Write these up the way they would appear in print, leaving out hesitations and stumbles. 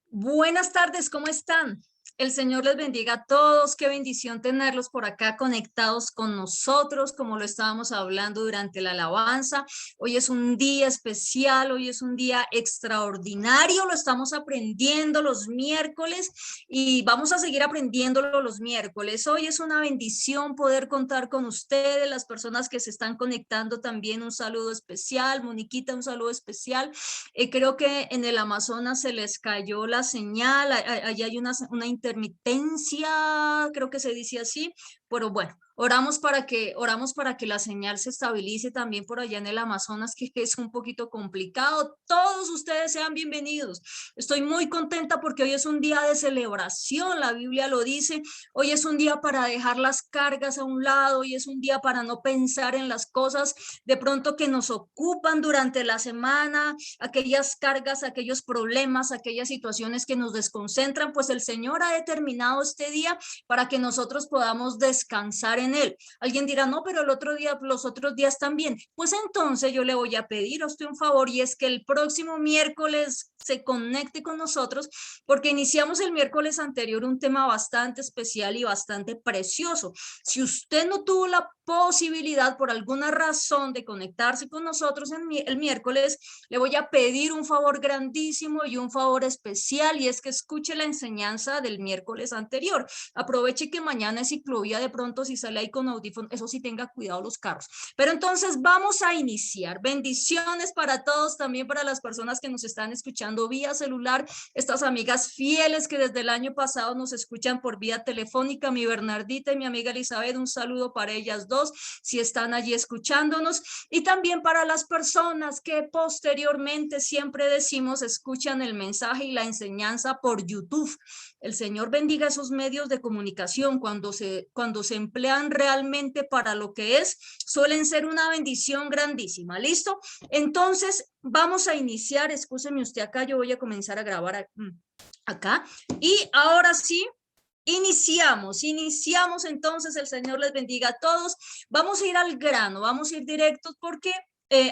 Buenas tardes, ¿cómo están? El Señor les bendiga a todos. Qué bendición tenerlos por acá conectados con nosotros, como lo estábamos hablando durante la alabanza. Hoy es un día especial, hoy es un día extraordinario. Lo estamos aprendiendo los miércoles y vamos a seguir aprendiéndolo los miércoles. Hoy es una bendición poder contar con ustedes, las personas que se están conectando también. Un saludo especial. Moniquita, un saludo especial. Creo que en el Amazonas se les cayó la señal, allá hay una intermitencia, creo que se dice así, pero bueno, oramos para que la señal se estabilice también por allá en el Amazonas, que es un poquito complicado. Todos ustedes sean bienvenidos. Estoy muy contenta porque hoy es un día de celebración, la Biblia lo dice. Hoy es un día para dejar las cargas a un lado, hoy es un día para no pensar en las cosas de pronto que nos ocupan durante la semana, aquellas cargas, aquellos problemas, aquellas situaciones que nos desconcentran. Pues el Señor ha determinado este día para que nosotros podamos descansar en él. Alguien dirá, no, pero el otro día, los otros días también. Pues entonces yo le voy a pedir a usted un favor, y es que el próximo miércoles se conecte con nosotros, porque iniciamos el miércoles anterior un tema bastante especial y bastante precioso. Si usted no tuvo la posibilidad por alguna razón de conectarse con nosotros el miércoles, le voy a pedir un favor grandísimo y un favor especial, y es que escuche la enseñanza del miércoles anterior. Aproveche que mañana es ciclovía, de pronto si sale ahí con audífono, eso sí, tenga cuidado los carros. Pero entonces vamos a iniciar. Bendiciones para todos, también para las personas que nos están escuchando vía celular, estas amigas fieles que desde el año pasado nos escuchan por vía telefónica, mi Bernardita y mi amiga Elizabeth, un saludo para ellas dos, si están allí escuchándonos, y también para las personas que posteriormente, siempre decimos, escuchan el mensaje y la enseñanza por YouTube. El Señor bendiga esos medios de comunicación cuando se emplean realmente para lo que es, suelen ser una bendición grandísima. ¿Listo? Entonces, vamos a iniciar. Escúcheme usted acá, yo voy a comenzar a grabar acá. Y ahora sí, iniciamos entonces. El Señor les bendiga a todos. Vamos a ir al grano, vamos a ir directos porque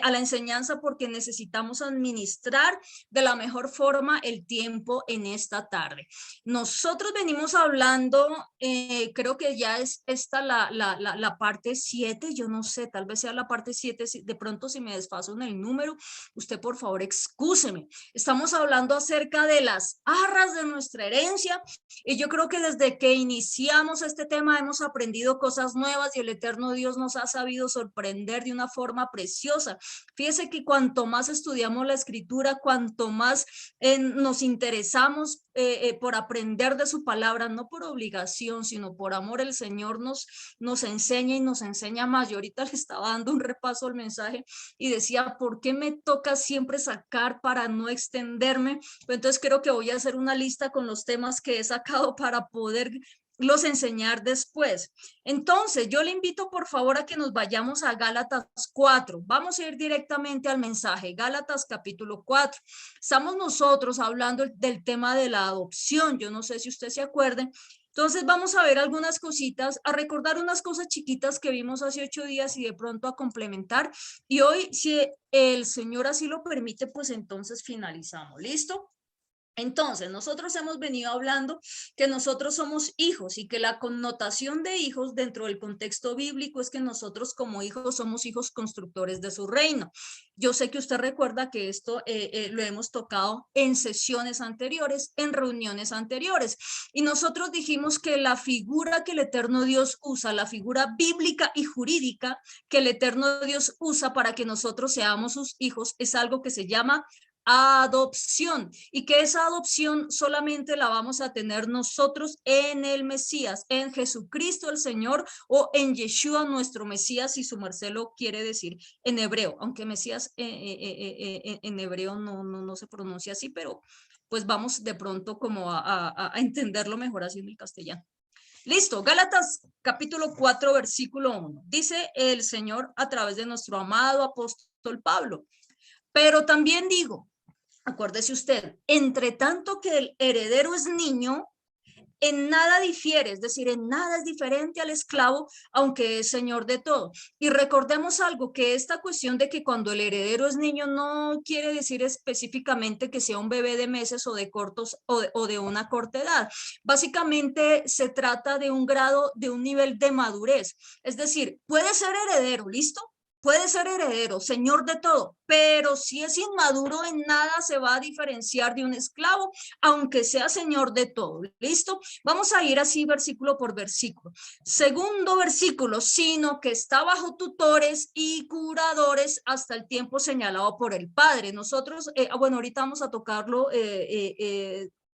a la enseñanza, porque necesitamos administrar de la mejor forma el tiempo en esta tarde. Nosotros venimos hablando, creo que ya es esta la parte 7, yo no sé, tal vez sea la parte 7, de pronto si me desfaso en el número, usted por favor excúseme. Estamos hablando acerca de las arras de nuestra herencia, y yo creo que desde que iniciamos este tema hemos aprendido cosas nuevas, y el eterno Dios nos ha sabido sorprender de una forma preciosa. Fíjese que cuanto más estudiamos la escritura, cuanto más nos interesamos por aprender de su palabra, no por obligación, sino por amor, el Señor nos enseña y nos enseña más. Yo ahorita le estaba dando un repaso al mensaje y decía, ¿por qué me toca siempre sacar para no extenderme? Entonces creo que voy a hacer una lista con los temas que he sacado para poder los enseñar después. Entonces, yo le invito por favor a que nos vayamos a Gálatas 4. Vamos a ir directamente al mensaje. Gálatas capítulo 4. Estamos nosotros hablando del tema de la adopción. Yo no sé si usted se acuerde. Entonces vamos a ver algunas cositas, a recordar unas cosas chiquitas que vimos hace 8 días y de pronto a complementar. Y hoy, si el Señor así lo permite, pues entonces finalizamos. ¿Listo? Entonces, nosotros hemos venido hablando que nosotros somos hijos, y que la connotación de hijos dentro del contexto bíblico es que nosotros como hijos somos hijos constructores de su reino. Yo sé que usted recuerda que esto lo hemos tocado en sesiones anteriores, en reuniones anteriores, y nosotros dijimos que la figura que el eterno Dios usa, la figura bíblica y jurídica que el eterno Dios usa para que nosotros seamos sus hijos, es algo que se llama adopción, y que esa adopción solamente la vamos a tener nosotros en el Mesías, en Jesucristo el Señor, o en Yeshua nuestro Mesías, si su merced lo quiere decir en hebreo, aunque Mesías en hebreo no se pronuncia así, pero pues vamos de pronto como a entenderlo mejor así en el castellano. Listo, Gálatas capítulo 4 versículo 1. Dice el Señor a través de nuestro amado apóstol Pablo: pero también digo, acuérdese usted, entre tanto que el heredero es niño, en nada difiere, es decir, en nada es diferente al esclavo, aunque es señor de todo. Y recordemos algo, que esta cuestión de que cuando el heredero es niño no quiere decir específicamente que sea un bebé de meses o de cortos o de una corta edad. Básicamente se trata de un grado, de un nivel de madurez. Es decir, puede ser heredero, ¿listo? Puede ser heredero, señor de todo, pero si es inmaduro en nada se va a diferenciar de un esclavo, aunque sea señor de todo. ¿Listo? Vamos a ir así versículo por versículo. Segundo versículo, sino que está bajo tutores y curadores hasta el tiempo señalado por el Padre. Nosotros, bueno, ahorita vamos a tocarlo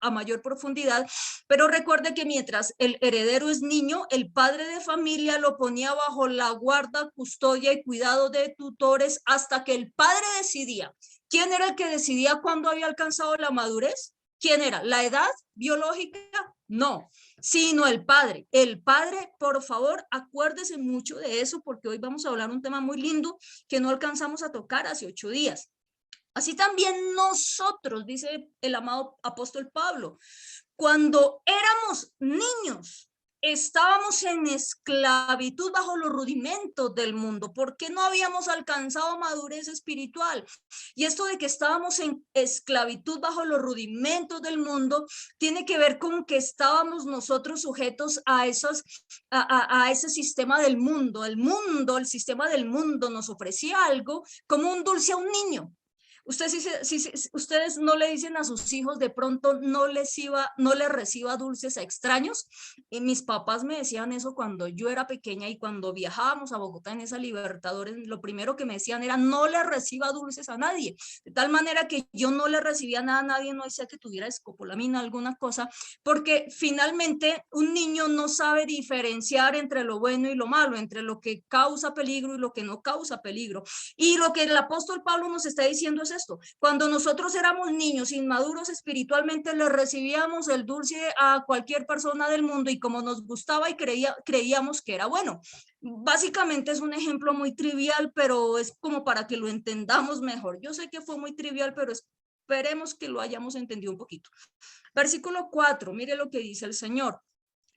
a mayor profundidad, pero recuerde que mientras el heredero es niño, el padre de familia lo ponía bajo la guarda, custodia y cuidado de tutores hasta que el padre decidía. ¿Quién era el que decidía cuándo había alcanzado la madurez? ¿Quién era? ¿La edad biológica? No, sino el padre. El padre, por favor, acuérdese mucho de eso porque hoy vamos a hablar un tema muy lindo que no alcanzamos a tocar hace 8 días. Así también nosotros, dice el amado apóstol Pablo, cuando éramos niños, estábamos en esclavitud bajo los rudimentos del mundo, porque no habíamos alcanzado madurez espiritual. Y esto de que estábamos en esclavitud bajo los rudimentos del mundo tiene que ver con que estábamos nosotros sujetos a ese sistema del mundo. El sistema del mundo nos ofrecía algo como un dulce a un niño. Ustedes no le dicen a sus hijos de pronto no les reciba dulces a extraños. Y mis papás me decían eso cuando yo era pequeña y cuando viajábamos a Bogotá en esa Libertadores, lo primero que me decían era no le reciba dulces a nadie. De tal manera que yo no le recibía nada a nadie, no decía que tuviera escopolamina, alguna cosa, porque finalmente un niño no sabe diferenciar entre lo bueno y lo malo, entre lo que causa peligro y lo que no causa peligro. Y lo que el apóstol Pablo nos está diciendo es esto: cuando nosotros éramos niños inmaduros espiritualmente, le recibíamos el dulce a cualquier persona del mundo y como nos gustaba y creíamos que era bueno. Básicamente es un ejemplo muy trivial, pero es como para que lo entendamos mejor. Yo sé que fue muy trivial, pero esperemos que lo hayamos entendido un poquito. Versículo 4, mire lo que dice el Señor.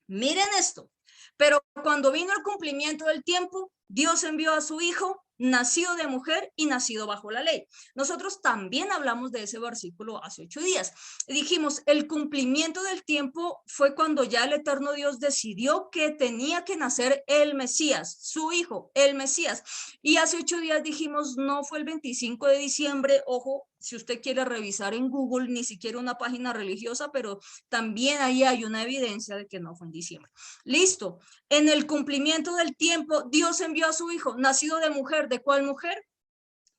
Miren esto. Pero cuando vino el cumplimiento del tiempo, Dios envió a su hijo, nacido de mujer y nacido bajo la ley. Nosotros también hablamos de ese versículo hace 8 días. Dijimos, el cumplimiento del tiempo fue cuando ya el eterno Dios decidió que tenía que nacer el Mesías, su hijo, el Mesías. Y hace 8 días dijimos, no fue el 25 de diciembre, ojo, si usted quiere revisar en Google, ni siquiera una página religiosa, pero también ahí hay una evidencia de que no fue en diciembre. Listo. En el cumplimiento del tiempo, Dios envió a su hijo, nacido de mujer. ¿De cuál mujer?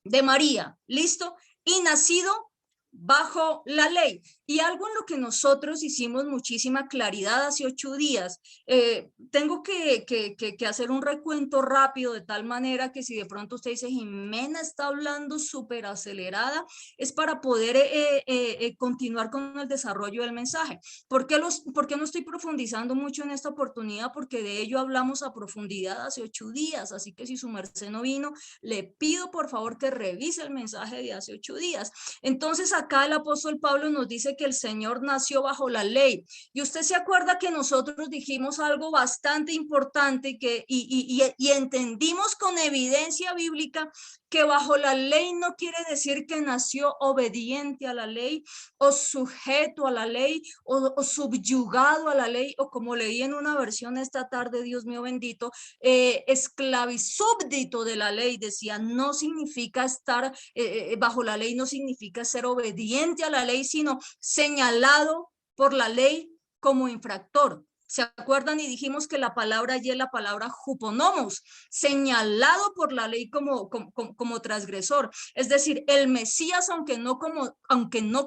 De María. Listo. Y nacido bajo la ley. Y algo en lo que nosotros hicimos muchísima claridad hace 8 días, tengo que hacer un recuento rápido de tal manera que si de pronto usted dice, Jimena está hablando súper acelerada, es para poder continuar con el desarrollo del mensaje. ¿Por qué no estoy profundizando mucho en esta oportunidad? Porque de ello hablamos a profundidad hace 8 días, así que si su merced no vino, le pido por favor que revise el mensaje de hace 8 días. Entonces acá el apóstol Pablo nos dice que el Señor nació bajo la ley. Y usted se acuerda que nosotros dijimos algo bastante importante y entendimos con evidencia bíblica que bajo la ley no quiere decir que nació obediente a la ley o sujeto a la ley o subyugado a la ley, o como leí en una versión esta tarde, Dios mío bendito, esclavisúbdito de la ley. Decía, no significa estar bajo la ley, no significa ser obediente a la ley, sino señalado por la ley como infractor. ¿Se acuerdan? Y dijimos que la palabra allí es la palabra huponomos, señalado por la ley como transgresor. Es decir, el Mesías, aunque no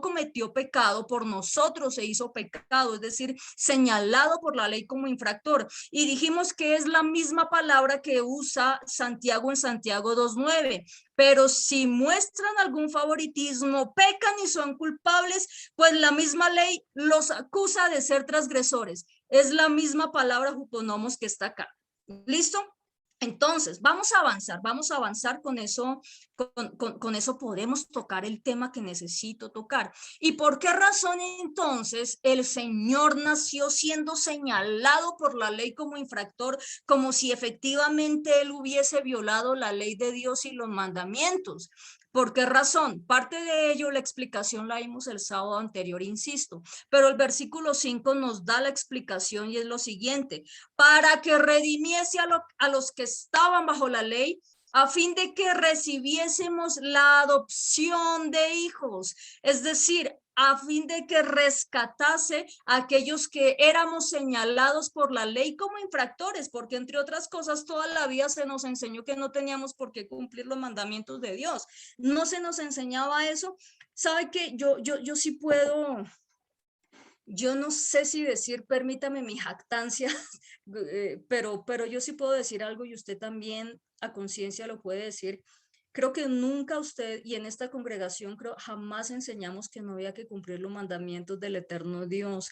cometió pecado, por nosotros se hizo pecado, es decir, señalado por la ley como infractor. Y dijimos que es la misma palabra que usa Santiago en Santiago 2:9. Pero si muestran algún favoritismo, pecan y son culpables, pues la misma ley los acusa de ser transgresores. Es la misma palabra huponomos que está acá. ¿Listo? Entonces, vamos a avanzar con eso, con eso podemos tocar el tema que necesito tocar. ¿Y por qué razón entonces el Señor nació siendo señalado por la ley como infractor, como si efectivamente él hubiese violado la ley de Dios y los mandamientos? ¿Por qué razón? Parte de ello, la explicación la vimos el sábado anterior, insisto, pero el versículo 5 nos da la explicación y es lo siguiente: para que redimiese a los que estaban bajo la ley, a fin de que recibiésemos la adopción de hijos, es decir, a fin de que rescatase a aquellos que éramos señalados por la ley como infractores, porque entre otras cosas toda la vida se nos enseñó que no teníamos por qué cumplir los mandamientos de Dios. No se nos enseñaba eso. ¿Sabe qué? Yo sí puedo, yo no sé si decir, permítame mi jactancia, pero yo sí puedo decir algo y usted también a conciencia lo puede decir. Creo que nunca usted, y en esta congregación creo jamás enseñamos que no había que cumplir los mandamientos del eterno Dios.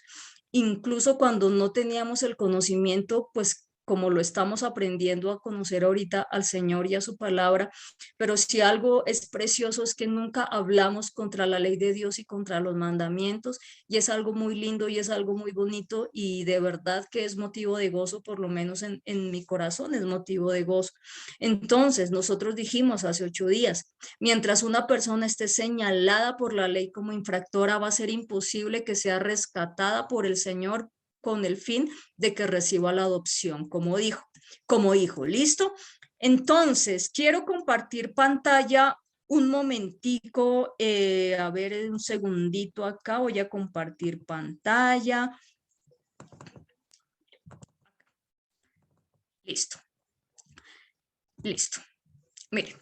Incluso cuando no teníamos el conocimiento, pues como lo estamos aprendiendo a conocer ahorita al Señor y a su palabra, pero si algo es precioso es que nunca hablamos contra la ley de Dios y contra los mandamientos, y es algo muy lindo y es algo muy bonito, y de verdad que es motivo de gozo, por lo menos en mi corazón es motivo de gozo. Entonces, nosotros dijimos hace 8 días, mientras una persona esté señalada por la ley como infractora, va a ser imposible que sea rescatada por el Señor con el fin de que reciba la adopción, como hijo, ¿listo? Entonces, quiero compartir pantalla un momentico, a ver, un segundito acá, voy a compartir pantalla. Listo, listo. Mire,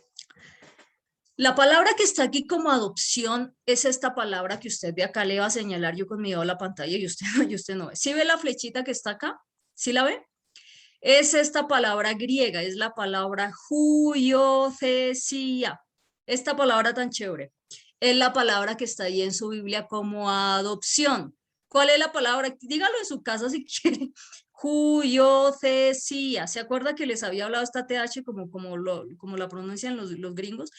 la palabra que está aquí como adopción es esta palabra que usted ve acá. Le va a señalar yo con mi dedo a la pantalla y usted no ve. ¿Sí ve la flechita que está acá? ¿Sí la ve? Es esta palabra griega, es la palabra huiothesia. Esta palabra tan chévere es la palabra que está ahí en su Biblia como adopción. ¿Cuál es la palabra? Dígalo en su casa si quiere. Huiothesia. ¿Se acuerda que les había hablado esta TH como la pronuncian los gringos,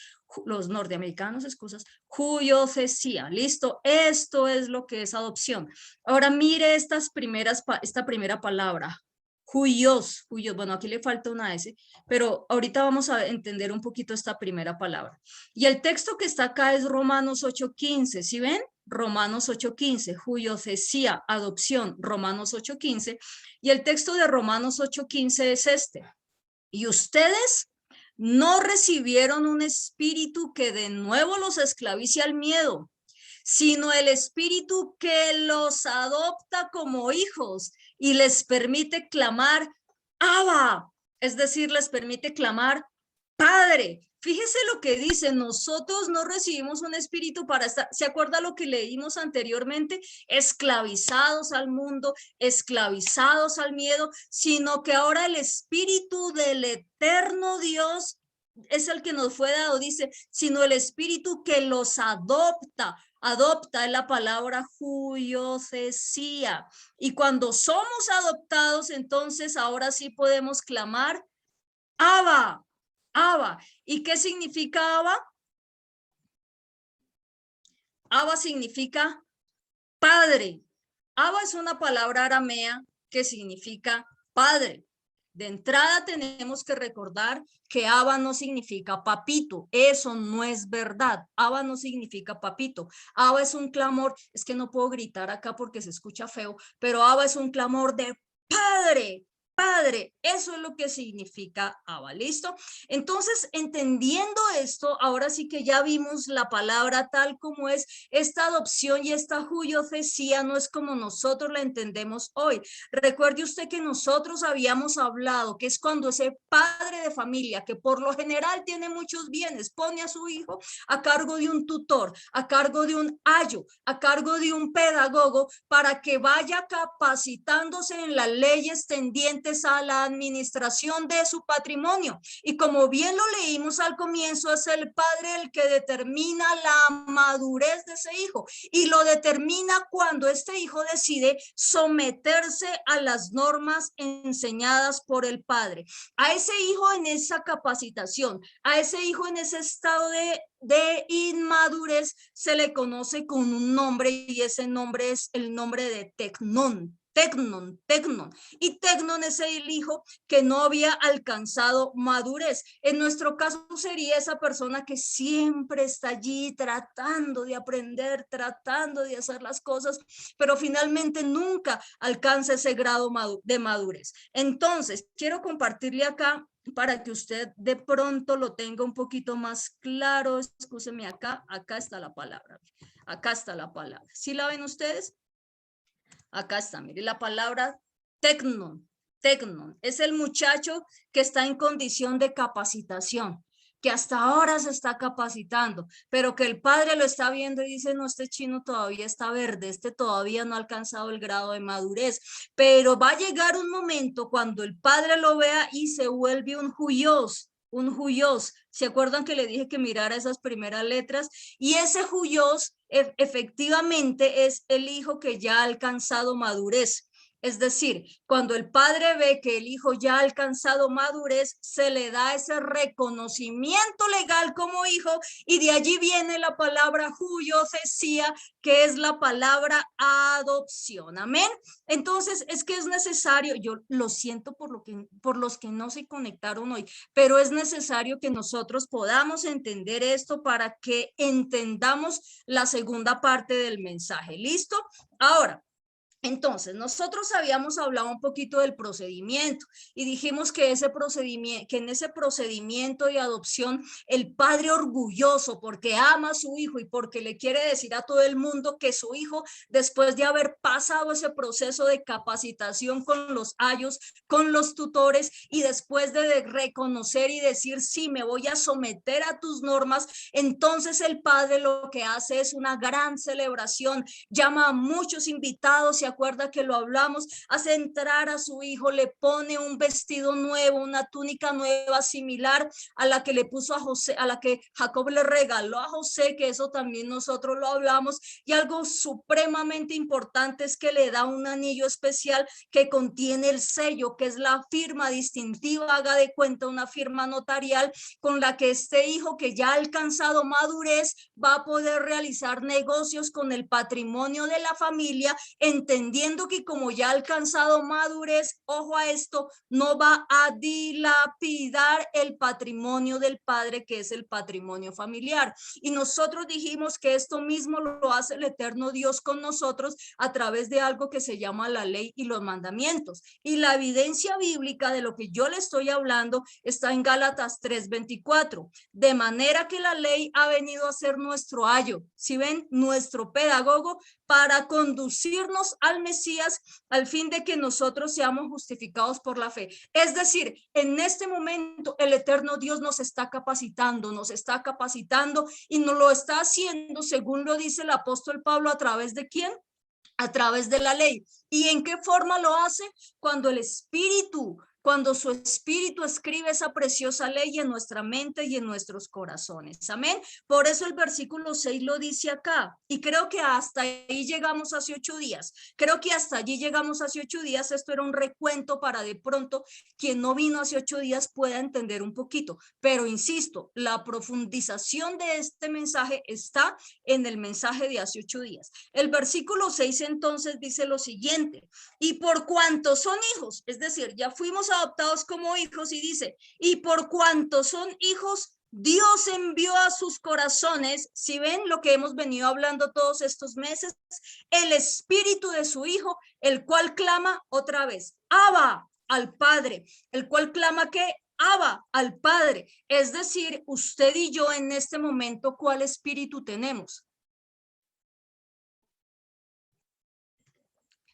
los norteamericanos, excusas? Huiothesia. Listo. Esto es lo que es adopción. Ahora mire esta primera palabra. Huios, bueno, aquí le falta una S, pero ahorita vamos a entender un poquito esta primera palabra. Y el texto que está acá es Romanos 8:15, ¿sí ven? Romanos 8:15, huiothesia, adopción, Romanos 8:15. Y el texto de Romanos 8:15 es este: y ustedes no recibieron un espíritu que de nuevo los esclavice al miedo, sino el espíritu que los adopta como hijos y les permite clamar Abba, es decir, les permite clamar Padre. Fíjese lo que dice: nosotros no recibimos un espíritu para estar, ¿se acuerda lo que leímos anteriormente? Esclavizados al mundo, esclavizados al miedo, sino que ahora el espíritu del eterno Dios es el que nos fue dado, dice, sino el espíritu que los adopta. Adopta es la palabra huiothesia. Y cuando somos adoptados, entonces ahora sí podemos clamar Abba, Abba. ¿Y qué significa Abba? Abba significa padre. Abba es una palabra aramea que significa padre. De entrada tenemos que recordar que Abba no significa papito. Eso no es verdad. Abba no significa papito. Abba es un clamor, es que no puedo gritar acá porque se escucha feo, pero Abba es un clamor de padre. Padre, eso es lo que significa Abba, ¿listo? Entonces, entendiendo esto, ahora sí que ya vimos la palabra tal como es. Esta adopción y esta huiothesia no es como nosotros la entendemos hoy. Recuerde usted que nosotros habíamos hablado que es cuando ese padre de familia, que por lo general tiene muchos bienes, pone a su hijo a cargo de un tutor, a cargo de un ayo, a cargo de un pedagogo, para que vaya capacitándose en las leyes tendientes competentes a la administración de su patrimonio. Y como bien lo leímos al comienzo, es el padre el que determina la madurez de ese hijo y lo determina cuando este hijo decide someterse a las normas enseñadas por el padre. A ese hijo en esa capacitación, a ese hijo en ese estado de inmadurez se le conoce con un nombre y ese nombre es el nombre de Tecnón. Tecnón. Y Tecnón es el hijo que no había alcanzado madurez. En nuestro caso sería esa persona que siempre está allí tratando de aprender, tratando de hacer las cosas, pero finalmente nunca alcanza ese grado de madurez. Entonces, quiero compartirle acá para que usted de pronto lo tenga un poquito más claro. Escúcheme acá está la palabra. Acá está la palabra. ¿Sí la ven ustedes? Acá está, mire la palabra tecnon. Tecnon es el muchacho que está en condición de capacitación, que hasta ahora se está capacitando, pero que el padre lo está viendo y dice, no, este chino todavía está verde, este todavía no ha alcanzado el grado de madurez, pero va a llegar un momento cuando el padre lo vea y se vuelve un juyos. ¿Se acuerdan que le dije que mirara esas primeras letras? Y ese juyos efectivamente es el hijo que ya ha alcanzado madurez. Es decir, cuando el padre ve que el hijo ya ha alcanzado madurez, se le da ese reconocimiento legal como hijo y de allí viene la palabra juyosesía, que es la palabra adopción. Amén. Entonces, es que es necesario, yo lo siento por los que no se conectaron hoy, pero es necesario que nosotros podamos entender esto para que entendamos la segunda parte del mensaje. ¿Listo? Ahora, entonces, nosotros habíamos hablado un poquito del procedimiento y dijimos que en ese procedimiento de adopción, el padre orgulloso porque ama a su hijo y porque le quiere decir a todo el mundo que su hijo, después de haber pasado ese proceso de capacitación con los ayos, con los tutores y después de reconocer y decir, sí, me voy a someter a tus normas, entonces el padre lo que hace es una gran celebración, llama a muchos invitados y acuerda que lo hablamos, hace entrar a su hijo, le pone un vestido nuevo, una túnica nueva similar a la que le puso a José, a la que Jacob le regaló a José, que eso también nosotros lo hablamos, y algo supremamente importante es que le da un anillo especial que contiene el sello, que es la firma distintiva, haga de cuenta una firma notarial con la que este hijo que ya ha alcanzado madurez va a poder realizar negocios con el patrimonio de la familia, entendiendo que como ya ha alcanzado madurez, ojo a esto, no va a dilapidar el patrimonio del padre, que es el patrimonio familiar. Y nosotros dijimos que esto mismo lo hace el eterno Dios con nosotros a través de algo que se llama la ley y los mandamientos. Y la evidencia bíblica de lo que yo le estoy hablando está en Gálatas 3:24. De manera que la ley ha venido a ser nuestro ayo, si ven, nuestro pedagogo para conducirnos al Mesías al fin de que nosotros seamos justificados por la fe. Es decir, en este momento el eterno Dios nos está capacitando y nos lo está haciendo según lo dice el apóstol Pablo, ¿a través de quién? A través de la ley. ¿Y en qué forma lo hace? Cuando su espíritu escribe esa preciosa ley en nuestra mente y en nuestros corazones. Amén. Por eso el versículo 6 lo dice acá. Y creo que hasta ahí llegamos hace 8 días. Esto era un recuento para de pronto quien no vino hace 8 días pueda entender un poquito. Pero insisto, la profundización de este mensaje está en el mensaje de hace 8 días. El versículo 6 entonces dice lo siguiente: y por cuanto son hijos, es decir, ya fuimos adoptados como hijos, y dice, y por cuanto son hijos, Dios envió a sus corazones, si ven lo que hemos venido hablando todos estos meses, el espíritu de su hijo, el cual clama otra vez, Abba, al Padre, el cual clama que Abba, al Padre. Es decir, usted y yo en este momento, ¿cuál espíritu tenemos?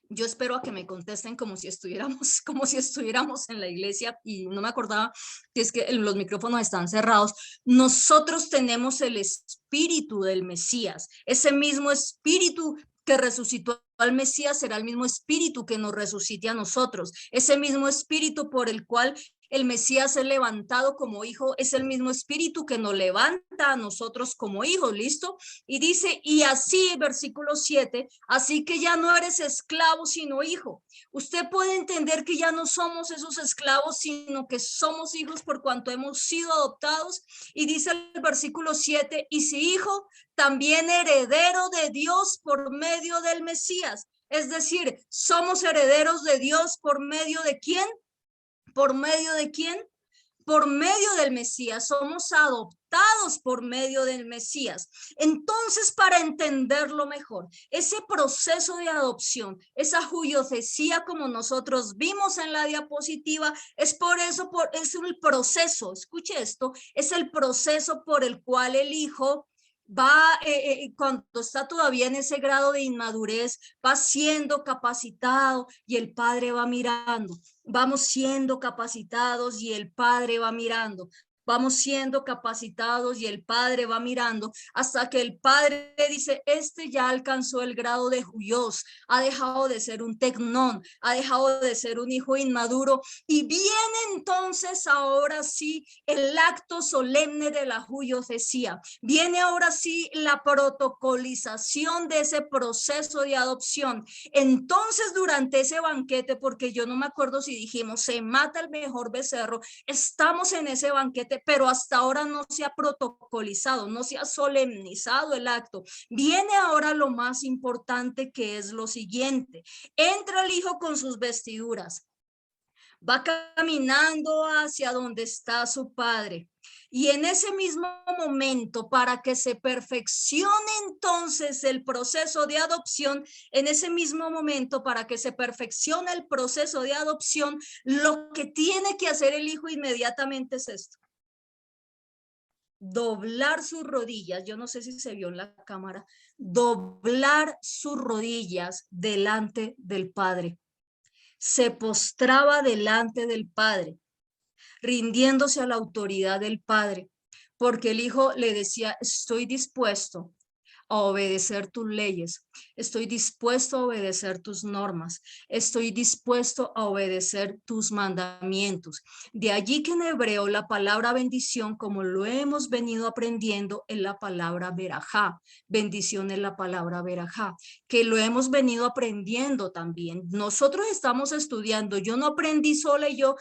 Yo espero a que me contesten como si estuviéramos en la iglesia, y no me acordaba que es que los micrófonos están cerrados. Nosotros tenemos el espíritu del Mesías, ese mismo espíritu que resucitó al Mesías será el mismo espíritu que nos resucite a nosotros. Ese mismo espíritu por el cual el Mesías es levantado como hijo, es el mismo espíritu que nos levanta a nosotros como hijos, ¿listo? Y dice, y así, versículo 7, así que ya no eres esclavo, sino hijo. Usted puede entender que ya no somos esos esclavos, sino que somos hijos por cuanto hemos sido adoptados. Y dice el versículo 7, y si hijo, también heredero de Dios por medio del Mesías. Es decir, somos herederos de Dios por medio de ¿quién? ¿Por medio de quién? Por medio del Mesías. Somos adoptados por medio del Mesías. Entonces, para entenderlo mejor, ese proceso de adopción, esa judiocesía como nosotros vimos en la diapositiva, es por eso, es el proceso, escuche esto, es el proceso por el cual el hijo va, cuando está todavía en ese grado de inmadurez, va siendo capacitado y el padre va mirando. Vamos siendo capacitados y el padre va mirando. Vamos siendo capacitados y el padre va mirando hasta que el padre dice, este ya alcanzó el grado de huios, ha dejado de ser un tecnón, ha dejado de ser un hijo inmaduro y viene entonces ahora sí el acto solemne de la judiocesía. Viene ahora sí la protocolización de ese proceso de adopción. Entonces durante ese banquete, porque yo no me acuerdo si dijimos se mata el mejor becerro, estamos en ese banquete, pero hasta ahora no se ha protocolizado, no se ha solemnizado el acto. Viene ahora lo más importante, que es lo siguiente: entra el hijo con sus vestiduras, va caminando hacia donde está su padre. Y en ese mismo momento, para que se perfeccione entonces el proceso de adopción, en ese mismo momento, para que se perfeccione el proceso de adopción, lo que tiene que hacer el hijo inmediatamente es esto: doblar sus rodillas. Yo no sé si se vio en la cámara, doblar sus rodillas delante del Padre. Se postraba delante del Padre, rindiéndose a la autoridad del Padre, porque el Hijo le decía, estoy dispuesto a obedecer tus leyes, estoy dispuesto a obedecer tus normas, estoy dispuesto a obedecer tus mandamientos. De allí que en hebreo la palabra bendición, como lo hemos venido aprendiendo, es la palabra verajá. Bendición es la palabra verajá, que lo hemos venido aprendiendo también. Nosotros estamos estudiando, yo no aprendí sola y yo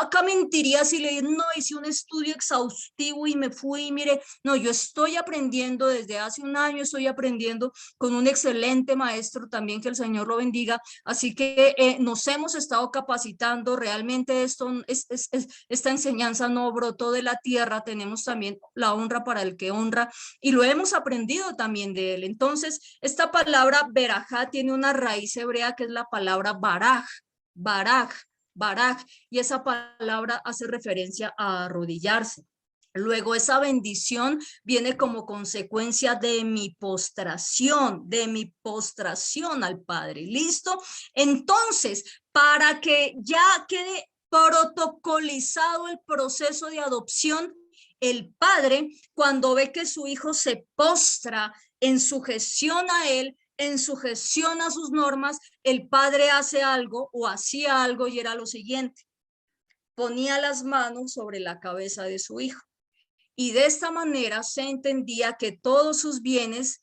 acá mentiría si le digo, no, hice un estudio exhaustivo y me fui y mire, no, yo estoy aprendiendo desde hace un año, estoy aprendiendo con un excelente maestro también, que el Señor lo bendiga, así que nos hemos estado capacitando. Realmente esta enseñanza no brotó de la tierra, tenemos también la honra para el que honra y lo hemos aprendido también de él. Entonces, esta palabra verajá tiene una raíz hebrea que es la palabra baraj, baraj, baraj, y esa palabra hace referencia a arrodillarse. Luego esa bendición viene como consecuencia de mi postración al Padre. ¿Listo? Entonces, para que ya quede protocolizado el proceso de adopción, el padre, cuando ve que su hijo se postra en sujeción a él, en sujeción a sus normas, el padre hace algo o hacía algo y era lo siguiente: ponía las manos sobre la cabeza de su hijo. Y de esta manera se entendía que todos sus bienes,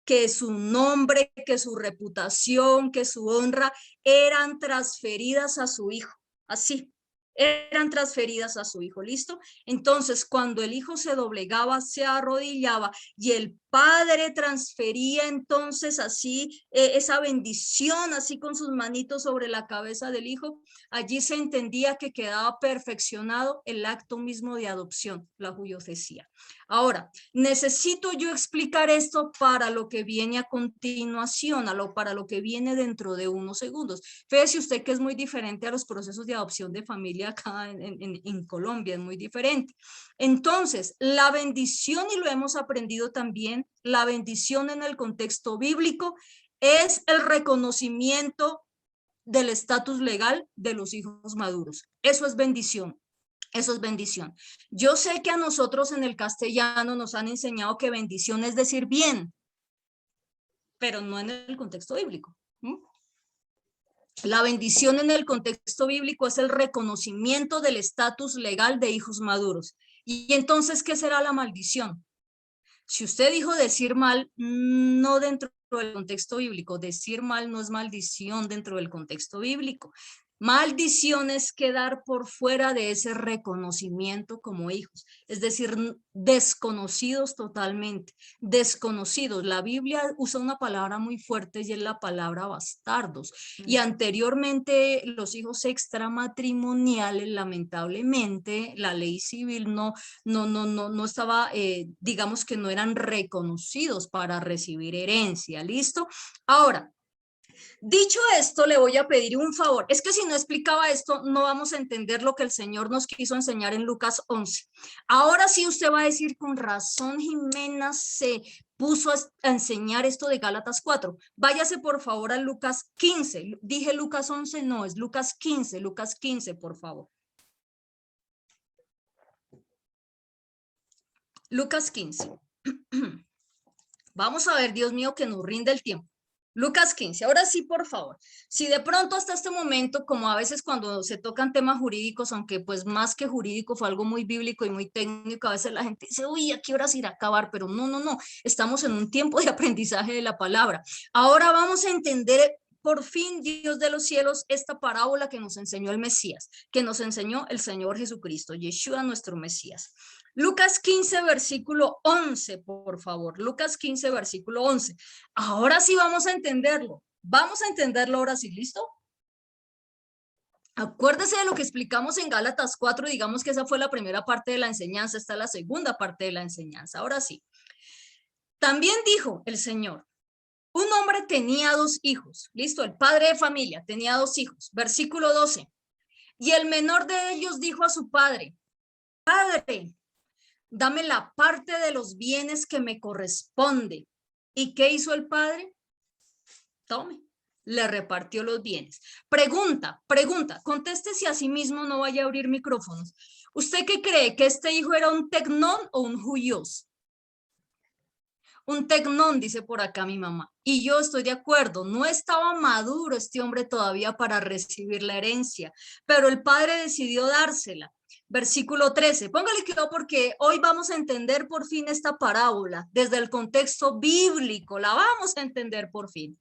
que su nombre, que su reputación, que su honra, eran transferidas a su hijo. Así, eran transferidas a su hijo. ¿Listo? Entonces, cuando el hijo se doblegaba, se arrodillaba y el padre transfería entonces así esa bendición, así con sus manitos sobre la cabeza del hijo, allí se entendía que quedaba perfeccionado el acto mismo de adopción, la judiocesía. Ahora, necesito yo explicar esto para lo que viene a continuación, para lo que viene dentro de unos segundos. Fíjese usted que es muy diferente a los procesos de adopción de familia acá en Colombia, es muy diferente. Entonces, la bendición, y lo hemos aprendido también, la bendición en el contexto bíblico es el reconocimiento del estatus legal de los hijos maduros. Eso es bendición. Eso es bendición. Yo sé que a nosotros en el castellano nos han enseñado que bendición es decir bien, pero no en el contexto bíblico. La bendición en el contexto bíblico es el reconocimiento del estatus legal de hijos maduros. Y entonces, ¿qué será la maldición? Si usted dijo decir mal, no dentro del contexto bíblico, decir mal no es maldición dentro del contexto bíblico. Maldición es quedar por fuera de ese reconocimiento como hijos, es decir, desconocidos totalmente, desconocidos. La Biblia usa una palabra muy fuerte y es la palabra bastardos. Y anteriormente los hijos extramatrimoniales, lamentablemente, la ley civil no estaba, digamos que no eran reconocidos para recibir herencia, ¿listo? Ahora, dicho esto, le voy a pedir un favor. Es que si no explicaba esto, no vamos a entender lo que el Señor nos quiso enseñar en Lucas 11. Ahora sí usted va a decir, con razón Jimena se puso a enseñar esto de Gálatas 4. Váyase por favor a Lucas 15. Dije Lucas 11, no, es Lucas 15, por favor. Lucas 15. Vamos a ver, Dios mío, que nos rinde el tiempo. Lucas 15, ahora sí, por favor. Si de pronto hasta este momento, como a veces cuando se tocan temas jurídicos, aunque pues más que jurídico fue algo muy bíblico y muy técnico, a veces la gente dice, uy, ¿a qué horas irá a acabar? Pero no, estamos en un tiempo de aprendizaje de la palabra. Ahora vamos a entender por fin, Dios de los cielos, esta parábola que nos enseñó el Mesías, que nos enseñó el Señor Jesucristo, Yeshua, nuestro Mesías. Lucas 15, versículo 11, por favor. Lucas 15, versículo 11. Ahora sí vamos a entenderlo. Vamos a entenderlo ahora sí, ¿listo? Acuérdese de lo que explicamos en Gálatas 4, digamos que esa fue la primera parte de la enseñanza, esta es la segunda parte de la enseñanza. Ahora sí. También dijo el Señor, un hombre tenía 2 hijos, listo, el padre de familia tenía 2 hijos, versículo 12. Y el menor de ellos dijo a su padre, Padre, dame la parte de los bienes que me corresponde. ¿Y qué hizo el padre? Tome, le repartió los bienes. Pregunta, contéstese a sí mismo, no vaya a abrir micrófonos. ¿Usted qué cree? ¿Que este hijo era un tecnón o un juyos? Un tecnón, dice por acá mi mamá. Y yo estoy de acuerdo, no estaba maduro este hombre todavía para recibir la herencia, pero el padre decidió dársela. Versículo 13, póngale cuidado porque hoy vamos a entender por fin esta parábola desde el contexto bíblico, la vamos a entender por fin.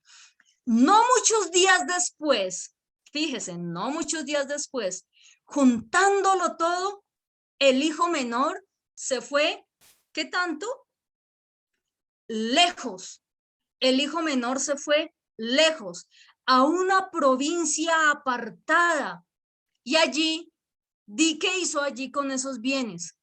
No muchos días después, fíjese, no muchos días después, juntándolo todo, el hijo menor se fue, ¿qué tanto? Lejos. El hijo menor se fue lejos, a una provincia apartada. Y allí, ¿qué hizo allí con esos bienes?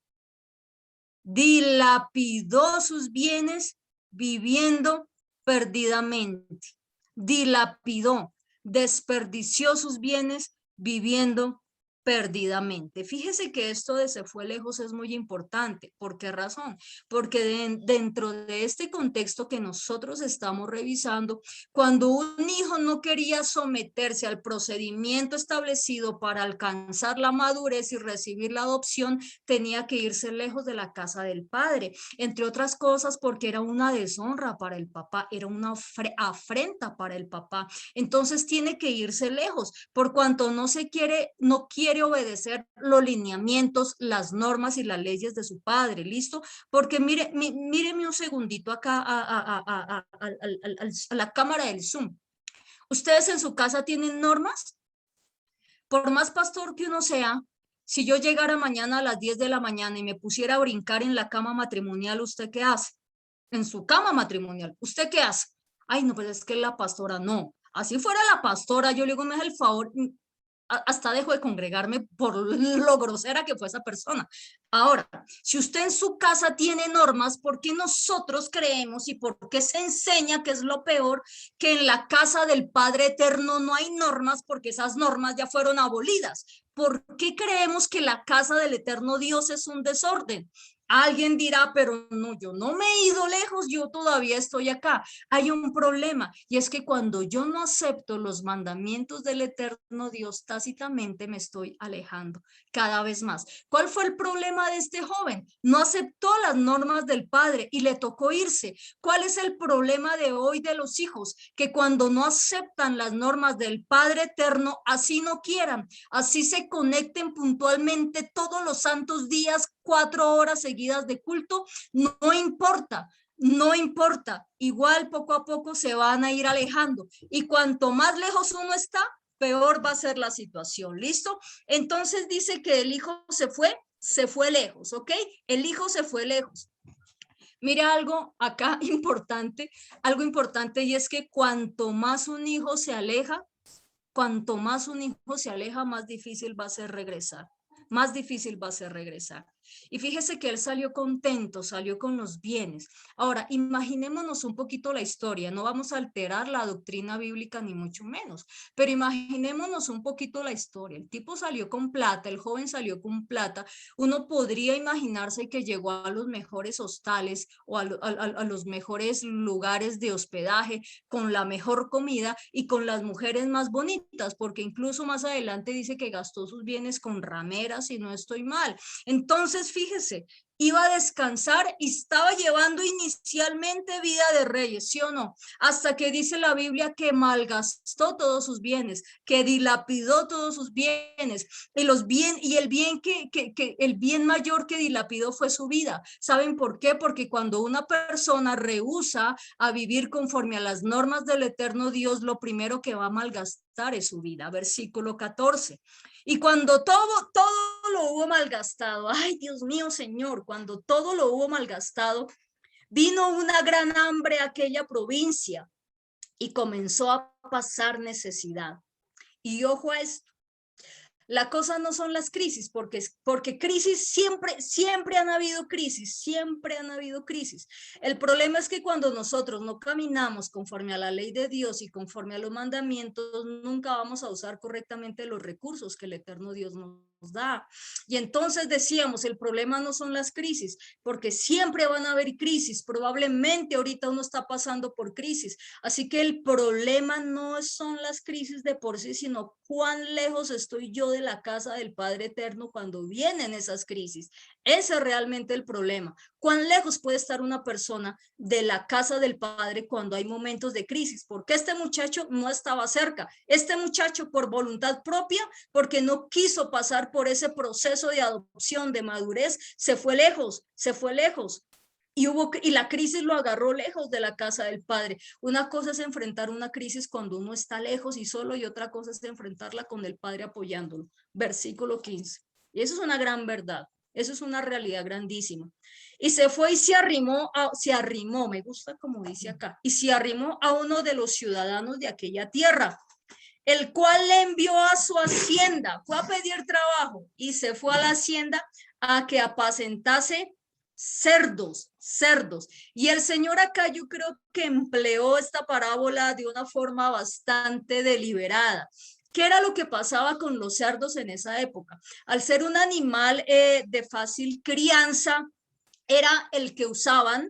Dilapidó sus bienes viviendo perdidamente. Dilapidó, desperdició sus bienes viviendo perdidamente. Fíjese que esto de se fue lejos es muy importante. ¿Por qué razón? Porque dentro de este contexto que nosotros estamos revisando, cuando un hijo no quería someterse al procedimiento establecido para alcanzar la madurez y recibir la adopción, tenía que irse lejos de la casa del padre, entre otras cosas porque era una deshonra para el papá, era una afrenta para el papá. Entonces tiene que irse lejos, por cuanto no quiere obedecer los lineamientos, las normas y las leyes de su padre, ¿listo? Porque míreme un segundito acá a la cámara del Zoom. ¿Ustedes en su casa tienen normas? Por más pastor que uno sea, si yo llegara mañana a las 10 de la mañana y me pusiera a brincar en la cama matrimonial, ¿usted qué hace? En su cama matrimonial, ¿usted qué hace? Ay, no, pues es que la pastora no. Así fuera la pastora, yo le digo, me hace el favor, hasta dejo de congregarme por lo grosera que fue esa persona. Ahora, si usted en su casa tiene normas, ¿por qué nosotros creemos y por qué se enseña, que es lo peor, que en la casa del Padre Eterno no hay normas porque esas normas ya fueron abolidas? ¿Por qué creemos que la casa del Eterno Dios es un desorden? Alguien dirá, pero no, yo no me he ido lejos, yo todavía estoy acá. Hay un problema y es que cuando yo no acepto los mandamientos del eterno Dios, tácitamente me estoy alejando cada vez más. ¿Cuál fue el problema de este joven? No aceptó las normas del padre y le tocó irse. ¿Cuál es el problema de hoy de los hijos? Que cuando no aceptan las normas del Padre eterno, así no quieran, así se conecten puntualmente todos los santos días, 4 horas seguidas de culto, no importa. No importa, igual poco a poco se van a ir alejando y cuanto más lejos uno está, peor va a ser la situación. ¿Listo? Entonces dice que el hijo se fue lejos, ¿ok? El hijo se fue lejos. Mira algo acá importante, algo importante y es que cuanto más un hijo se aleja, cuanto más un hijo se aleja, más difícil va a ser regresar. Más difícil va a ser regresar. Y fíjese que él salió contento, salió con los bienes. Ahora, imaginémonos un poquito la historia. No vamos a alterar la doctrina bíblica ni mucho menos, pero imaginémonos un poquito la historia. El tipo salió con plata, el joven salió con plata. Uno podría imaginarse que llegó a los mejores hostales o a los mejores lugares de hospedaje con la mejor comida y con las mujeres más bonitas, porque incluso más adelante dice que gastó sus bienes con rameras, si no estoy mal. Entonces, fíjese, iba a descansar y estaba llevando inicialmente vida de reyes, ¿sí o no? Hasta que dice la Biblia que malgastó todos sus bienes, que dilapidó todos sus bienes y el bien el bien mayor que dilapidó fue su vida. ¿Saben por qué? Porque cuando una persona rehúsa a vivir conforme a las normas del eterno Dios, lo primero que va a malgastar es su vida. Versículo 14. Y cuando todo lo hubo malgastado, ay Dios mío Señor, cuando todo lo hubo malgastado, vino una gran hambre a aquella provincia y comenzó a pasar necesidad. Y ojo a esto, la cosa no son las crisis, porque crisis siempre han habido crisis, siempre han habido crisis. El problema es que cuando nosotros no caminamos conforme a la ley de Dios y conforme a los mandamientos, nunca vamos a usar correctamente los recursos que el eterno Dios nos da. Y entonces decíamos, el problema no son las crisis, porque siempre van a haber crisis, probablemente ahorita uno está pasando por crisis, así que el problema no son las crisis de por sí, sino cuán lejos estoy yo de la casa del Padre Eterno cuando vienen esas crisis. Ese es realmente el problema. ¿Cuán lejos puede estar una persona de la casa del Padre cuando hay momentos de crisis? Porque este muchacho no estaba cerca. Este muchacho por voluntad propia, porque no quiso pasar por ese proceso de adopción, de madurez, se fue lejos, se fue lejos. Y la crisis lo agarró lejos de la casa del Padre. Una cosa es enfrentar una crisis cuando uno está lejos y solo, y otra cosa es enfrentarla con el Padre apoyándolo. Versículo 15. Y eso es una gran verdad. Eso es una realidad grandísima. Y se fue y se arrimó, me gusta como dice acá, y se arrimó a uno de los ciudadanos de aquella tierra, el cual le envió a su hacienda, fue a pedir trabajo y se fue a la hacienda a que apacentase cerdos. Y el Señor acá yo creo que empleó esta parábola de una forma bastante deliberada. ¿Qué era lo que pasaba con los cerdos en esa época? Al ser un animal de fácil crianza, era el que usaban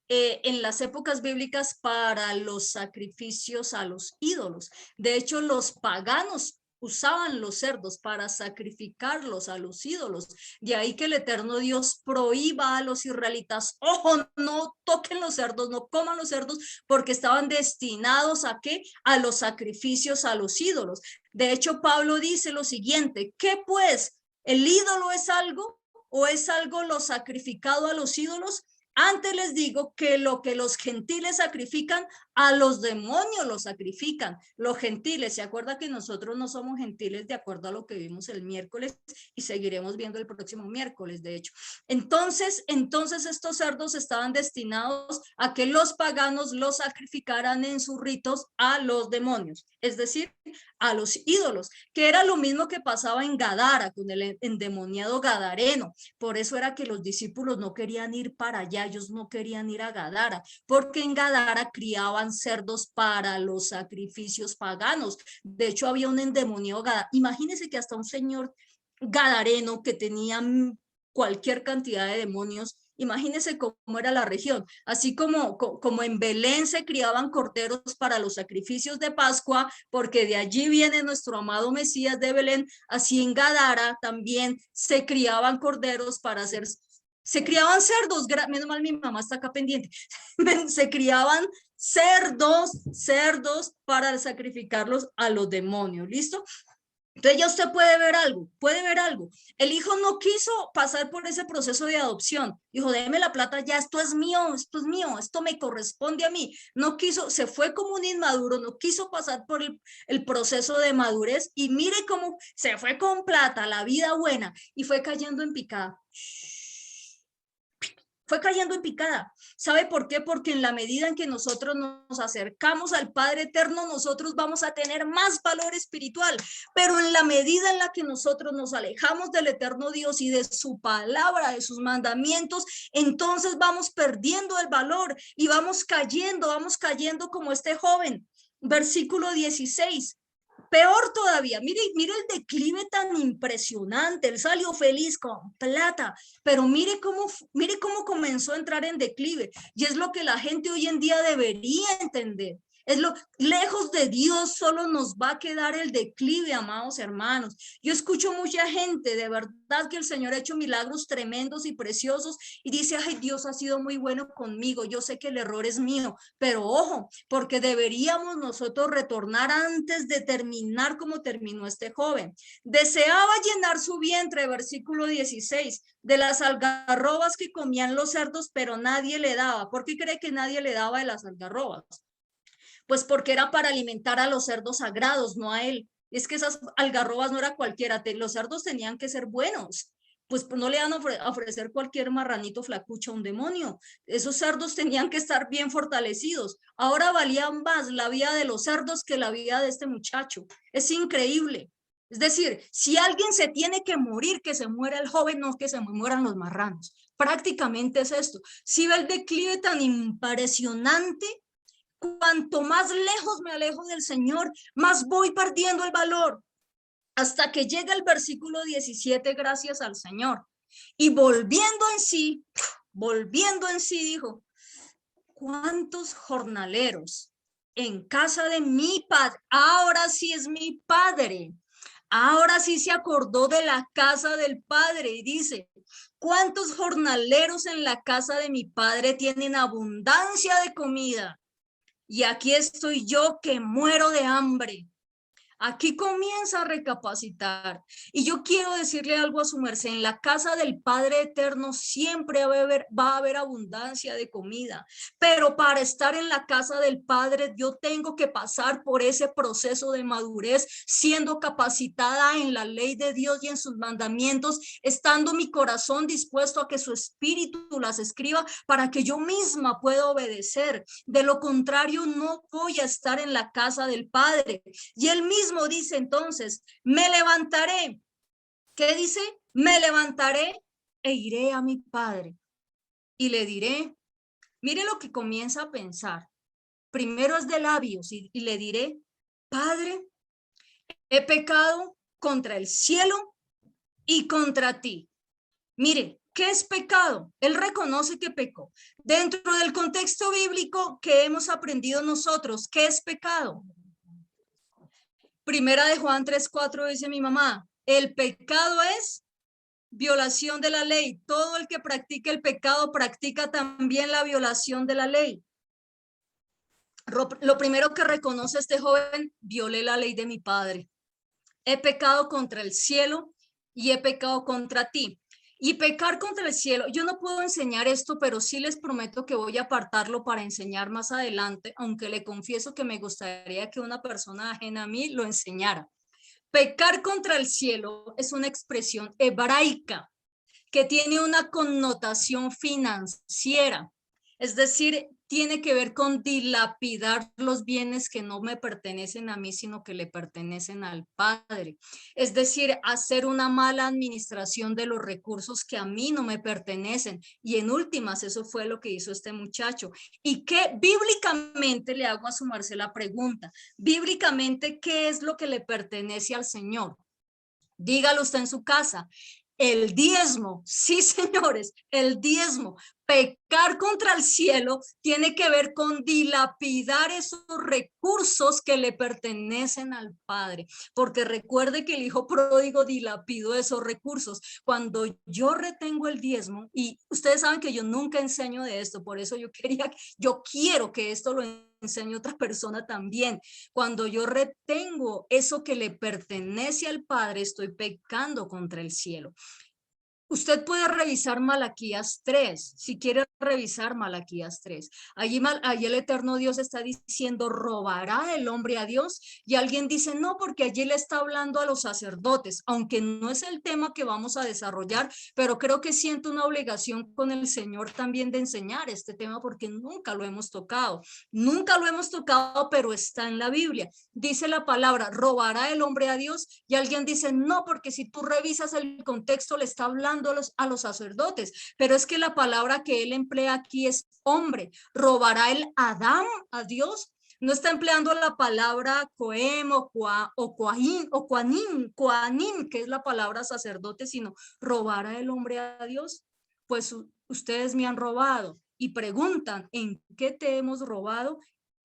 en las épocas bíblicas para los sacrificios a los ídolos. De hecho, los paganos usaban los cerdos para sacrificarlos a los ídolos. De ahí que el eterno Dios prohíba a los israelitas, ojo, no toquen los cerdos, no coman los cerdos, porque estaban destinados a qué? A los sacrificios a los ídolos. De hecho, Pablo dice lo siguiente, ¿qué pues? ¿El ídolo es algo? ¿O es algo lo sacrificado a los ídolos? Antes les digo que lo que los gentiles sacrifican, a los demonios lo sacrifican. Los gentiles, ¿se acuerda que nosotros no somos gentiles de acuerdo a lo que vimos el miércoles y seguiremos viendo el próximo miércoles, de hecho? Entonces estos cerdos estaban destinados a que los paganos los sacrificaran en sus ritos a los demonios, es decir, a los ídolos, que era lo mismo que pasaba en Gadara con el endemoniado gadareno. Por eso era que los discípulos no querían ir para allá, ellos no querían ir a Gadara, porque en Gadara criaban cerdos para los sacrificios paganos. De hecho, había un endemoniado gadareno. Imagínense que hasta un señor gadareno que tenía cualquier cantidad de demonios Imagínense cómo era la región. Así como en Belén se criaban corderos para los sacrificios de Pascua, porque de allí viene nuestro amado Mesías de Belén, así en Gadara también se criaban corderos para hacer, se criaban cerdos, menos mal mi mamá está acá pendiente, se criaban cerdos para sacrificarlos a los demonios, ¿listo? Entonces ya usted puede ver algo. El hijo no quiso pasar por ese proceso de adopción. Dijo, déjeme la plata ya, esto es mío, esto me corresponde a mí. No quiso, se fue como un inmaduro, no quiso pasar por el proceso de madurez y mire cómo se fue con plata, la vida buena, y fue cayendo en picada. Fue cayendo en picada. ¿Sabe por qué? Porque en la medida en que nosotros nos acercamos al Padre Eterno, nosotros vamos a tener más valor espiritual. Pero en la medida en la que nosotros nos alejamos del eterno Dios y de su palabra, de sus mandamientos, entonces vamos perdiendo el valor y vamos cayendo como este joven. Versículo 16. Peor todavía, mire el declive tan impresionante. Él salió feliz con plata, pero mire cómo comenzó a entrar en declive. Y es lo que la gente hoy en día debería entender. Es lo lejos de Dios solo nos va a quedar el declive, amados hermanos. Yo escucho mucha gente, de verdad que el Señor ha hecho milagros tremendos y preciosos y dice, ay, Dios ha sido muy bueno conmigo. Yo sé que el error es mío, pero ojo, porque deberíamos nosotros retornar antes de terminar como terminó este joven. Deseaba llenar su vientre, versículo 16, de las algarrobas que comían los cerdos, pero nadie le daba. ¿Por qué cree que nadie le daba de las algarrobas? Pues porque era para alimentar a los cerdos sagrados, no a él. Es que esas algarrobas no era cualquiera, los cerdos tenían que ser buenos. Pues no le van a ofrecer cualquier marranito flacucho a un demonio. Esos cerdos tenían que estar bien fortalecidos. Ahora valía más la vida de los cerdos que la vida de este muchacho. Es increíble. Es decir, si alguien se tiene que morir, que se muera el joven, no que se mueran los marranos. Prácticamente es esto. Si ve el declive tan impresionante, cuanto más lejos me alejo del Señor, más voy perdiendo el valor. Hasta que llega el versículo 17, gracias al Señor. Y volviendo en sí, dijo, ¿cuántos jornaleros en casa de mi padre? Ahora sí es mi padre. Ahora sí se acordó de la casa del padre y dice, ¿cuántos jornaleros en la casa de mi padre tienen abundancia de comida? Y aquí estoy yo que muero de hambre. Aquí comienza a recapacitar. Y yo quiero decirle algo a su merced. En la casa del Padre Eterno siempre va a haber abundancia de comida. Pero para estar en la casa del Padre, yo tengo que pasar por ese proceso de madurez, siendo capacitada en la ley de Dios y en sus mandamientos, estando mi corazón dispuesto a que su espíritu las escriba para que yo misma pueda obedecer. De lo contrario, no voy a estar en la casa del Padre. Y él mismo dice entonces, me levantaré. ¿Qué dice? Me levantaré e iré a mi padre y le diré, mire lo que comienza a pensar. Primero es de labios y le diré, Padre, he pecado contra el cielo y contra ti. Mire, ¿qué es pecado? Él reconoce que pecó. Dentro del contexto bíblico que hemos aprendido nosotros, ¿qué es pecado? Primera de Juan 3:4 dice mi mamá, el pecado es violación de la ley. Todo el que practica el pecado practica también la violación de la ley. Lo primero que reconoce este joven, violé la ley de mi padre. He pecado contra el cielo y he pecado contra ti. Y pecar contra el cielo, yo no puedo enseñar esto, pero sí les prometo que voy a apartarlo para enseñar más adelante, aunque le confieso que me gustaría que una persona ajena a mí lo enseñara. Pecar contra el cielo es una expresión hebraica que tiene una connotación financiera, es decir, tiene que ver con dilapidar los bienes que no me pertenecen a mí, sino que le pertenecen al Padre. Es decir, hacer una mala administración de los recursos que a mí no me pertenecen. Y en últimas, eso fue lo que hizo este muchacho. Y que bíblicamente le hago a su merced la pregunta, bíblicamente, ¿qué es lo que le pertenece al Señor? Dígalo usted en su casa. El diezmo, sí, señores, el diezmo. Pecar contra el cielo tiene que ver con dilapidar esos recursos que le pertenecen al Padre, porque recuerde que el hijo pródigo dilapidó esos recursos. Cuando yo retengo el diezmo, y ustedes saben que yo nunca enseño de esto, por eso yo quiero que esto lo enseñe otra persona también. Cuando yo retengo eso que le pertenece al Padre, estoy pecando contra el cielo. Usted puede revisar Malaquías 3, si quiere revisar Malaquías 3. Allí el eterno Dios está diciendo, ¿robará el hombre a Dios? Y alguien dice, no, porque allí le está hablando a los sacerdotes, aunque no es el tema que vamos a desarrollar, pero creo que siento una obligación con el Señor también de enseñar este tema porque nunca lo hemos tocado. Nunca lo hemos tocado, pero está en la Biblia. Dice la palabra, ¿robará el hombre a Dios? Y alguien dice, no, porque si tú revisas el contexto, le está hablando a los sacerdotes, pero es que la palabra que él emplea aquí es hombre. ¿Robará el Adán a Dios? No está empleando la palabra coem o coanim, que es la palabra sacerdote, sino ¿robará el hombre a Dios? Pues ustedes me han robado y preguntan, ¿en qué te hemos robado?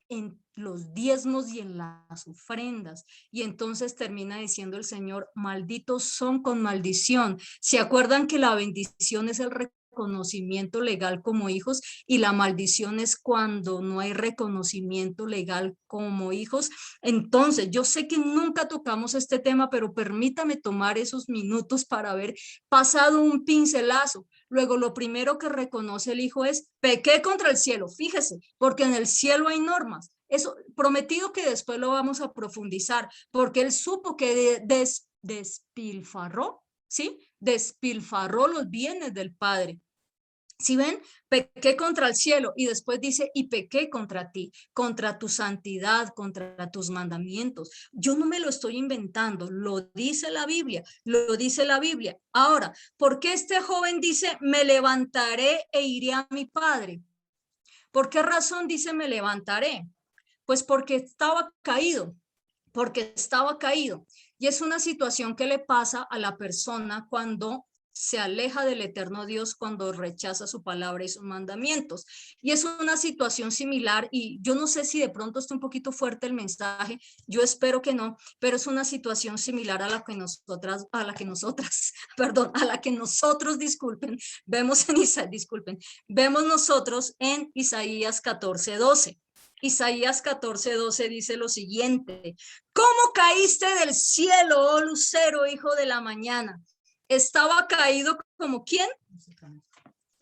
En los diezmos y en las ofrendas. Y entonces termina diciendo el Señor, malditos son con maldición. ¿Se acuerdan que la bendición es el reconocimiento legal como hijos y la maldición es cuando no hay reconocimiento legal como hijos? Entonces, yo sé que nunca tocamos este tema, pero permítame tomar esos minutos para haber pasado un pincelazo. Luego, lo primero que reconoce el hijo es, pequé contra el cielo, fíjese, porque en el cielo hay normas. Eso, prometido que después lo vamos a profundizar, porque él supo que despilfarró, ¿sí? Despilfarró los bienes del Padre. Si ven, pequé contra el cielo y después dice, y pequé contra ti, contra tu santidad, contra tus mandamientos. Yo no me lo estoy inventando, lo dice la Biblia, lo dice la Biblia. Ahora, ¿por qué este joven dice, me levantaré e iré a mi padre? ¿Por qué razón dice, me levantaré? Pues porque estaba caído, porque estaba caído. Y es una situación que le pasa a la persona cuando se aleja del eterno Dios, cuando rechaza su palabra y sus mandamientos. Y es una situación similar, y yo no sé si de pronto está un poquito fuerte el mensaje, yo espero que no, pero es una situación similar a la que perdón, a la que nosotros, vemos en vemos nosotros en Isaías 14:12. Isaías 14:12 dice lo siguiente, ¿cómo caíste del cielo, oh lucero, hijo de la mañana? Estaba caído como ¿quién?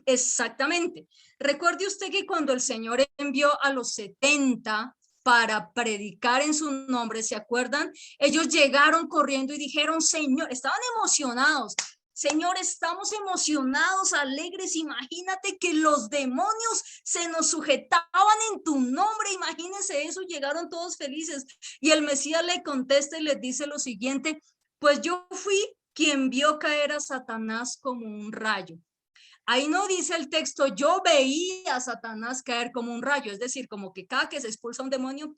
Exactamente. Recuerde usted que cuando el Señor envió a los 70 para predicar en su nombre, ¿se acuerdan? Ellos llegaron corriendo y dijeron, Señor, estaban emocionados. Señor, estamos emocionados, alegres. Imagínate que los demonios se nos sujetaban en tu nombre. Imagínense eso, llegaron todos felices. Y el Mesías le contesta y les dice lo siguiente, pues yo fui quien vio caer a Satanás como un rayo. Ahí no dice el texto, yo veía a Satanás caer como un rayo, es decir, como que cada que se expulsa un demonio,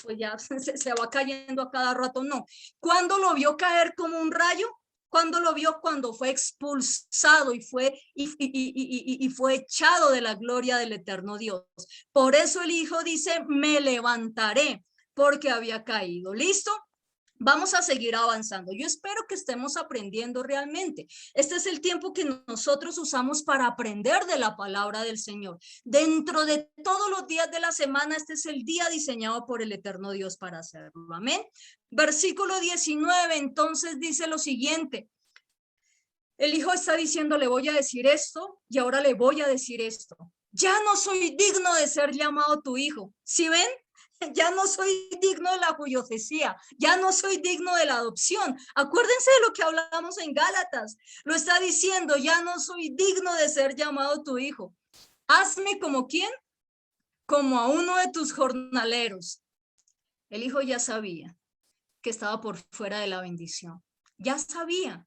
pues ya se va cayendo a cada rato, no. ¿Cuándo lo vio caer como un rayo? ¿Cuándo lo vio? Cuando fue expulsado y fue echado de la gloria del eterno Dios. Por eso el Hijo dice, me levantaré, porque había caído. ¿Listo? Vamos a seguir avanzando. Yo espero que estemos aprendiendo realmente. Este es el tiempo que nosotros usamos para aprender de la palabra del Señor. Dentro de todos los días de la semana, este es el día diseñado por el eterno Dios para hacerlo. Amén. Versículo 19, entonces dice lo siguiente. El hijo está diciendo, le voy a decir esto y ahora le voy a decir esto. Ya no soy digno de ser llamado tu hijo. ¿Sí ven? Ya no soy digno de la judiocesía, ya no soy digno de la adopción. Acuérdense de lo que hablamos en Gálatas. Lo está diciendo, ya no soy digno de ser llamado tu hijo. Hazme como quién, como a uno de tus jornaleros. El hijo ya sabía que estaba por fuera de la bendición. Ya sabía.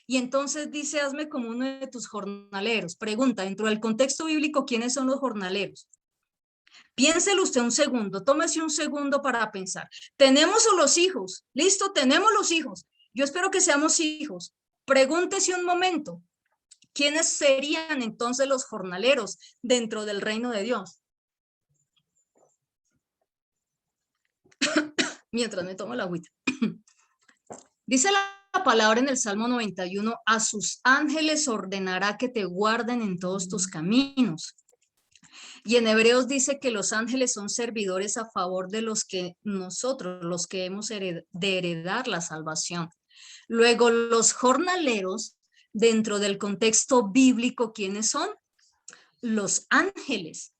Y entonces dice, hazme como uno de tus jornaleros. Pregunta, dentro del contexto bíblico, ¿quiénes son los jornaleros? Piénselo usted un segundo, tómese un segundo para pensar. Tenemos los hijos, listo, tenemos los hijos. Yo espero que seamos hijos. Pregúntese un momento, ¿quiénes serían entonces los jornaleros dentro del reino de Dios? Mientras me tomo la agüita. Dice la palabra en el Salmo 91, a sus ángeles ordenará que te guarden en todos tus caminos. Y en Hebreos dice que los ángeles son servidores a favor de los que nosotros, los que hemos de heredar la salvación. Luego, los jornaleros, dentro del contexto bíblico, ¿quiénes son? Los ángeles,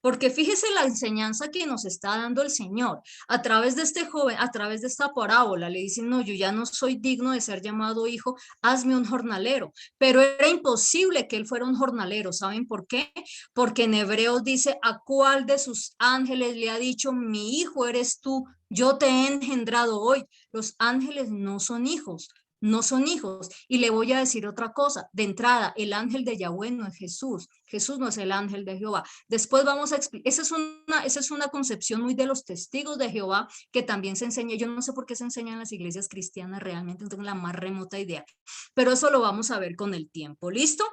porque fíjese la enseñanza que nos está dando el Señor a través de este joven, a través de esta parábola. Le dicen, no, yo ya no soy digno de ser llamado hijo, hazme un jornalero, pero era imposible que él fuera un jornalero. ¿Saben por qué? Porque en Hebreos dice, ¿a cuál de sus ángeles le ha dicho, mi hijo eres tú, yo te he engendrado hoy? Los ángeles no son hijos. No son hijos. Y le voy a decir otra cosa. De entrada, el ángel de Yahweh no es Jesús. Jesús no es el ángel de Jehová. Después vamos a explicar. Esa es una concepción muy de los testigos de Jehová que también se enseña. Yo no sé por qué se enseña en las iglesias cristianas realmente, no tengo la más remota idea. Pero eso lo vamos a ver con el tiempo. ¿Listo?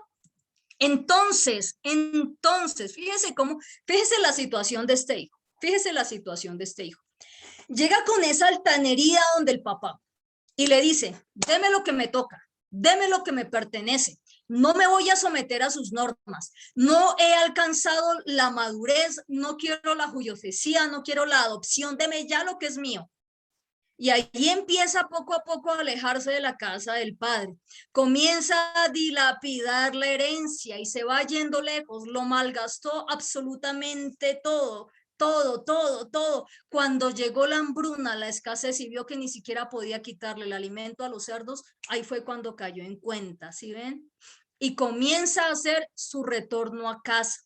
Entonces, fíjese la situación de este hijo. Fíjese la situación de este hijo. Llega con esa altanería donde el papá y le dice, deme lo que me toca, deme lo que me pertenece, no me voy a someter a sus normas, no he alcanzado la madurez, no quiero la judiocesía, no quiero la adopción, deme ya lo que es mío. Y ahí empieza poco a poco a alejarse de la casa del padre, comienza a dilapidar la herencia y se va yendo lejos, lo malgastó absolutamente todo. Todo. Cuando llegó la hambruna, la escasez y vio que ni siquiera podía quitarle el alimento a los cerdos, ahí fue cuando cayó en cuenta, ¿sí ven? Y comienza a hacer su retorno a casa,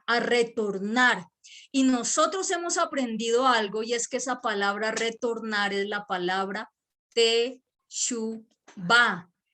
a retornar. Y nosotros hemos aprendido algo y es que esa palabra retornar es la palabra teshuvah,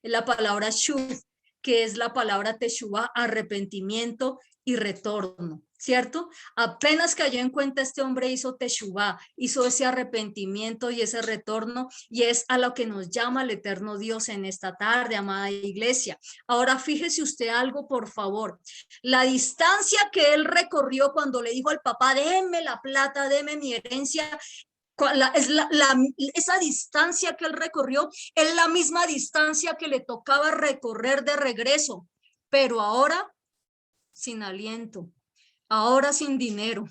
es la palabra shuv, que es la palabra teshuvah, arrepentimiento y retorno, ¿cierto? Apenas cayó en cuenta este hombre hizo teshuvah, hizo ese arrepentimiento y ese retorno y es a lo que nos llama el eterno Dios en esta tarde, amada iglesia. Ahora fíjese usted algo, por favor. La distancia que él recorrió cuando le dijo al papá, déme la plata, déme mi herencia, esa distancia que él recorrió es la misma distancia que le tocaba recorrer de regreso, pero ahora sin aliento, ahora sin dinero,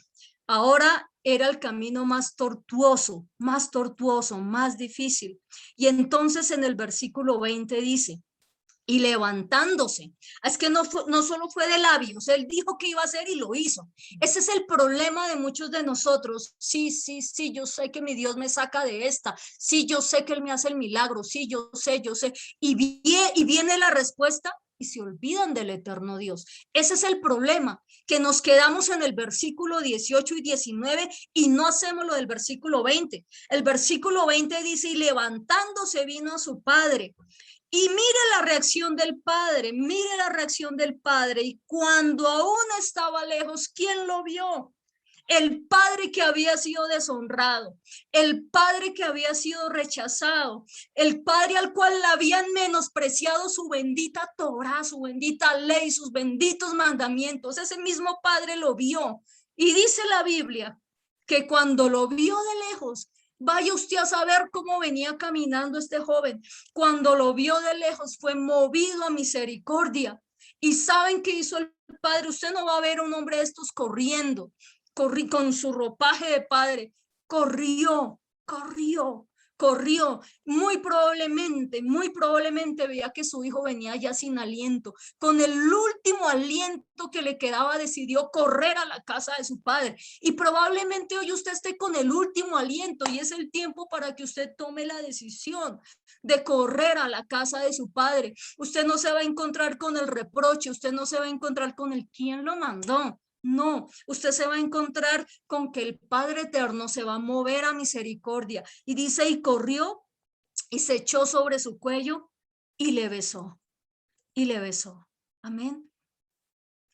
ahora era el camino más tortuoso, más difícil. Y entonces en el versículo 20 dice, y levantándose. Es que no solo fue de labios, él dijo que iba a hacer y lo hizo. Ese es el problema de muchos de nosotros. Sí, yo sé que mi Dios me saca de esta. Sí, yo sé que él me hace el milagro. Sí, yo sé. Y viene la respuesta y se olvidan del eterno Dios. Ese es el problema, que nos quedamos en el versículo 18 y 19 y no hacemos lo del versículo 20. El versículo 20 dice, y levantándose vino a su padre. Y mire la reacción del padre, y cuando aún estaba lejos, ¿quién lo vio? El padre que había sido deshonrado, el padre que había sido rechazado, el padre al cual le habían menospreciado su bendita Torá, su bendita ley, sus benditos mandamientos. Ese mismo padre lo vio. Y dice la Biblia que cuando lo vio de lejos, vaya usted a saber cómo venía caminando este joven. Cuando lo vio de lejos fue movido a misericordia. ¿Y saben qué hizo el padre? Usted no va a ver un hombre de estos corriendo con su ropaje de padre, corrió. Muy probablemente veía que su hijo venía ya sin aliento. Con el último aliento que le quedaba, decidió correr a la casa de su padre. Y probablemente hoy usted esté con el último aliento y es el tiempo para que usted tome la decisión de correr a la casa de su padre. Usted no se va a encontrar con el reproche, usted no se va a encontrar con el quién lo mandó. No, usted se va a encontrar con que el Padre Eterno se va a mover a misericordia. Y dice, y corrió y se echó sobre su cuello y le besó. Amén.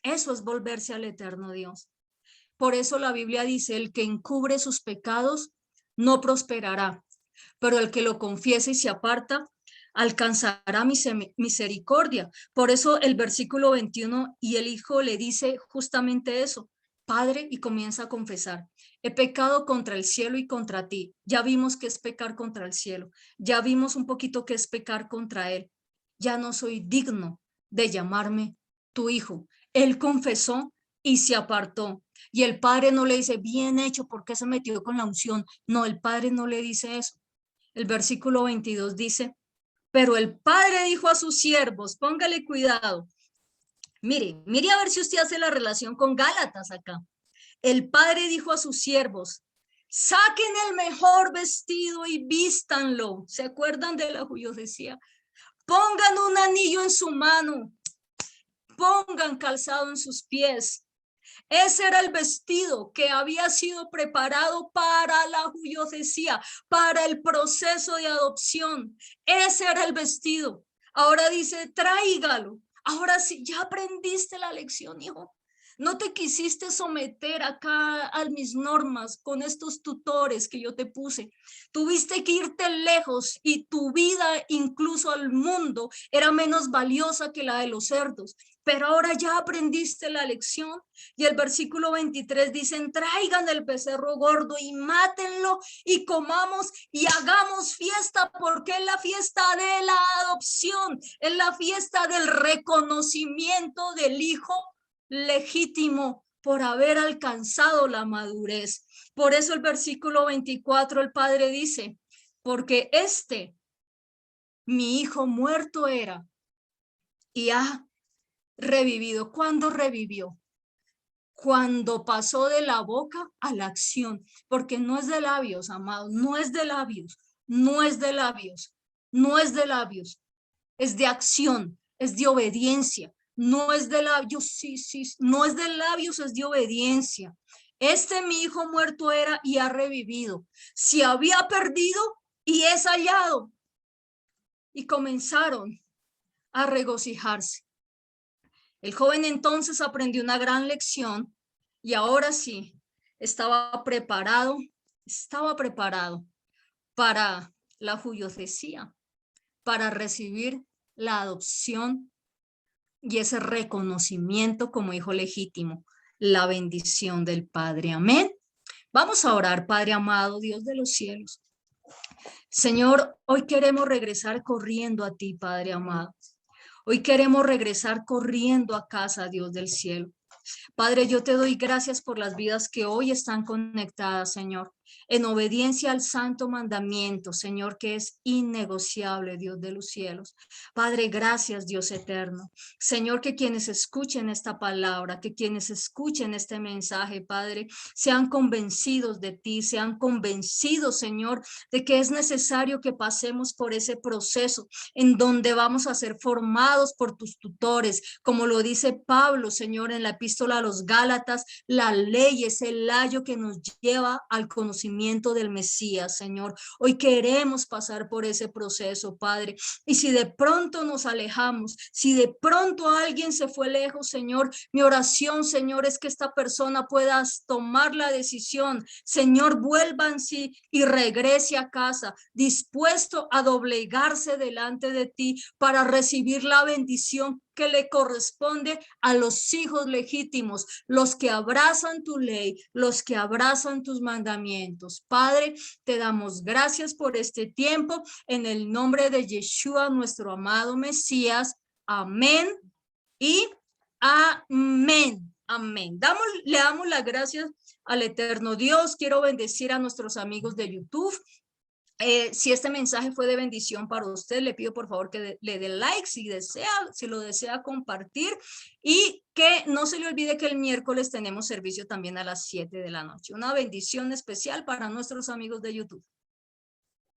Eso es volverse al eterno Dios. Por eso la Biblia dice, el que encubre sus pecados no prosperará, pero el que lo confiese y se aparta alcanzará misericordia. Por eso el versículo 21, y el hijo le dice justamente eso: Padre, y comienza a confesar: he pecado contra el cielo y contra ti. Ya vimos que es pecar contra el cielo, ya vimos un poquito que es pecar contra él. Ya no soy digno de llamarme tu hijo. Él confesó y se apartó. Y el padre no le dice: bien hecho, ¿por qué se metió con la unción? No, el padre no le dice eso. El versículo 22 dice: pero el padre dijo a sus siervos, póngale cuidado, mire a ver si usted hace la relación con Gálatas acá. El padre dijo a sus siervos: saquen el mejor vestido y vístanlo. ¿Se acuerdan de la decía? Pongan un anillo en su mano, pongan calzado en sus pies. Ese era el vestido que había sido preparado para la judiocesía, para el proceso de adopción. Ese era el vestido. Ahora dice: tráigalo. Ahora sí, ya aprendiste la lección, hijo. No te quisiste someter acá a mis normas con estos tutores que yo te puse. Tuviste que irte lejos y tu vida, incluso al mundo, era menos valiosa que la de los cerdos. Pero ahora ya aprendiste la lección. Y el versículo 23 dicen: traigan el becerro gordo y mátenlo y comamos y hagamos fiesta, porque es la fiesta de la adopción, es la fiesta del reconocimiento del hijo legítimo por haber alcanzado la madurez. Por eso el versículo 24, el padre dice: porque mi hijo muerto era y ha revivido. ¿Cuándo revivió? Cuando pasó de la boca a la acción, porque no es de labios, amados, no es de labios, no es de labios, no es de labios, es de acción, es de obediencia. No es de labios, sí, no es de labios, es de obediencia. Mi hijo muerto era y ha revivido. Si había perdido y es hallado. Y comenzaron a regocijarse. El joven entonces aprendió una gran lección y ahora sí estaba preparado para la judiocesía, para recibir la adopción y ese reconocimiento como hijo legítimo, la bendición del Padre. Amén. Vamos a orar. Padre amado, Dios de los cielos. Señor, hoy queremos regresar corriendo a ti, Padre amado. Hoy queremos regresar corriendo a casa, Dios del cielo. Padre, yo te doy gracias por las vidas que hoy están conectadas, Señor, en obediencia al santo mandamiento, Señor, que es innegociable, Dios de los cielos. Padre, gracias, Dios eterno. Señor, que quienes escuchen esta palabra, que quienes escuchen este mensaje, Padre, sean convencidos de ti, sean convencidos, Señor, de que es necesario que pasemos por ese proceso en donde vamos a ser formados por tus tutores, como lo dice Pablo, Señor, en la epístola a los Gálatas. La ley es el layo que nos lleva al conocimiento del Mesías, Señor. Hoy queremos pasar por ese proceso, Padre. Y si de pronto nos alejamos, si de pronto alguien se fue lejos, Señor, mi oración, Señor, es que esta persona pueda tomar la decisión. Señor, vuelva en sí y regrese a casa, dispuesto a doblegarse delante de ti para recibir la bendición que le corresponde a los hijos legítimos, los que abrazan tu ley, los que abrazan tus mandamientos. Padre, te damos gracias por este tiempo en el nombre de Yeshua, nuestro amado Mesías. Amén y amén. Amén. Le damos las gracias al eterno Dios. Quiero bendecir a nuestros amigos de YouTube. Si este mensaje fue de bendición para usted, le pido por favor que le dé like si lo desea compartir, y que no se le olvide que el miércoles tenemos servicio también a las 7 de la noche. Una bendición especial para nuestros amigos de YouTube.